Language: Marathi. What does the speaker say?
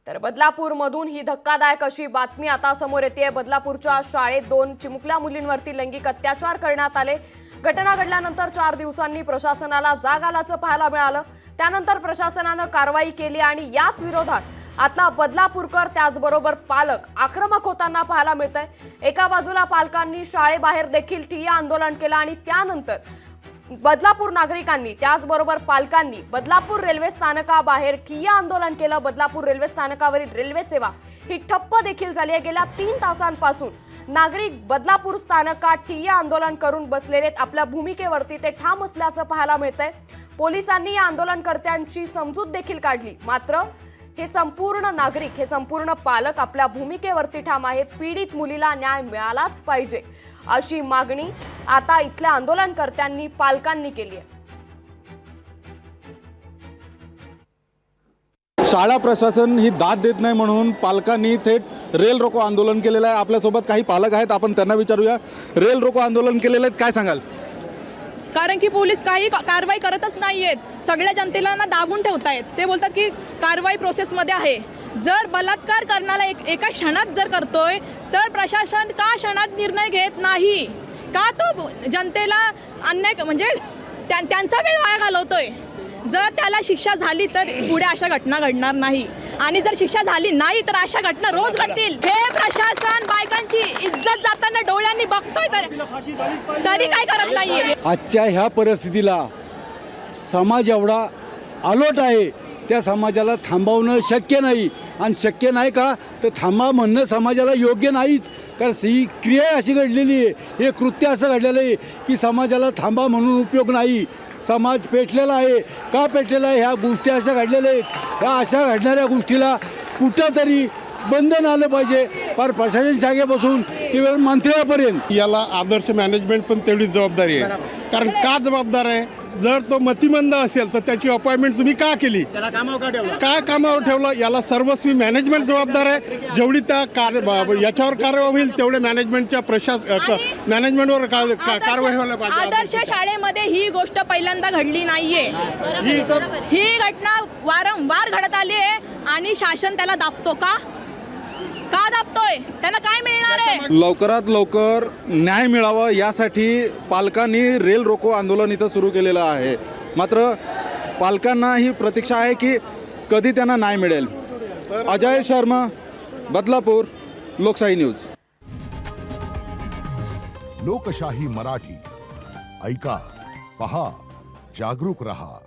तर बदलापूरमधून ही धक्कादायक अशी बातमी आता समोर येते। बदलापूरच्या शाळेत 2 चिमुकल्या मुलींवरती लैंगिक अत्याचार करण्यात आले। घटना घडल्यानंतर 4 दिवसांनी प्रशासनाला जाग आल्याचं पाहायला मिळालं। त्यानंतर प्रशासनानं कारवाई केली आणि याच विरोधात आता बदलापूरकर त्याचबरोबर पालक आक्रमक होताना पाहायला मिळतंय। एका बाजूला पालकांनी शाळेबाहेर देखील ठिय्या आंदोलन केलं आणि त्यानंतर बदलापूर नागरिकांनी त्याचबरोबर पालकांनी बदलापूर रेल्वे स्थानकाबाहेर ठिय्या आंदोलन केलं। बदलापूर रेल्वे स्थानकावरील रेल्वे सेवा ही ठप्प देखील झाली आहे। गेल्या 3 तासांपासून नागरिक बदलापूर स्थानकात ठिय्या आंदोलन करून बसलेले आपल्या भूमिकेवरती ते ठाम असल्याचं पाहायला मिळतंय। पोलिसांनी या आंदोलनकर्त्यांची समजूत देखील काढली, मात्र हे संपूर्ण नागरिक, हे संपूर्ण पालक आपल्या भूमिकेवरती ठाम आहे। पीडित मुलीला न्याय मिळालाच पाहिजे अशी मागणी आता इथल्या आंदोलनकर्त्यांनी पालकांनी केली आहे। शाळा प्रशासन ही दाद देत नाही म्हणून पालकांनी थेट रेल रोको आंदोलन केलेलं आहे। आपल्यासोबत काही पालक आहेत, आपण त्यांना विचारूया। रेल रोको आंदोलन केलेलं आहे, काय सांगाल? कारण की पोलीस काही कारवाई करतच नाहीयेत, सगळ्या जनतेला ना दाबून ठेवतायत। ते बोलतात की कारवाई प्रोसेसमध्ये आहे। जर बलात्कार करणारा एका क्षणात जर करतोय तर प्रशासन का क्षणात निर्णय घेत नाही? का तो जनतेला अन्याय म्हणजे त्यांचा वेळ वाया घालवतोय? जर त्याला शिक्षा झाली तर पुढे अशा घटना घडणार नाही, आणि जर शिक्षा झाली नाही तर अशा घटना रोज घडतील। हे प्रशासन बायकांची इज्जत जाताना डोळ्यांनी बघतोय तरी काय करत नाहीये। आजच्या ह्या परिस्थितीला समाज एवढा अलर्ट आहे, त्या समाजाला थांबवणं शक्य नाही। आणि शक्य नाही का तर थांबा म्हणणं समाजाला योग्य नाहीच, कारण ही क्रिया अशी घडलेली आहे, हे कृत्य असं घडलेलं आहे की समाजाला थांबा म्हणून उपयोग नाही। समाज पेटलेला आहे, का पेटलेला आहे? ह्या गोष्टी अशा घडलेल्या आहेत, ह्या अशा घडणाऱ्या गोष्टीला कुठंतरी बंधन आलं पाहिजे, फार प्रशासन शाखेपासून केवळ मंत्र्यापर्यंत। याला आदर्श मॅनेजमेंट पण तेवढीच जबाबदारी आहे। कारण का जबाबदार आहे? जर तो मतिमंद असेल तर त्याची अपॉइंटमेंट तुम्ही का केली? काय कामावर ठेवलं? याला सर्वस्वी मॅनेजमेंट जबाबदार आहे। जेवढी त्या याच्यावर कारवाई होईल तेवढे मॅनेजमेंटच्या मॅनेजमेंटवर कारवाई व्हायला पाहिजे। आदर्श शाळेमध्ये ही गोष्ट पहिल्यांदा घडली नाहीये, ही घटना वारंवार घडत आली आहे आणि शासन त्याला दाबतो का दाबतोय? त्यांना काय मिळणार आहे? लवकरात लवकर न्याय मिळावा यासाठी पालकांनी रेल रोको आंदोलन इथं सुरू केलेलं आहे। मात्र पालकांना ही प्रतीक्षा आहे की कधी त्यांना न्याय मिळेल। अजय शर्मा, बदलापूर, लोकशाही न्यूज। लोकशाही मराठी ऐका, पहा, जागरूक रहा।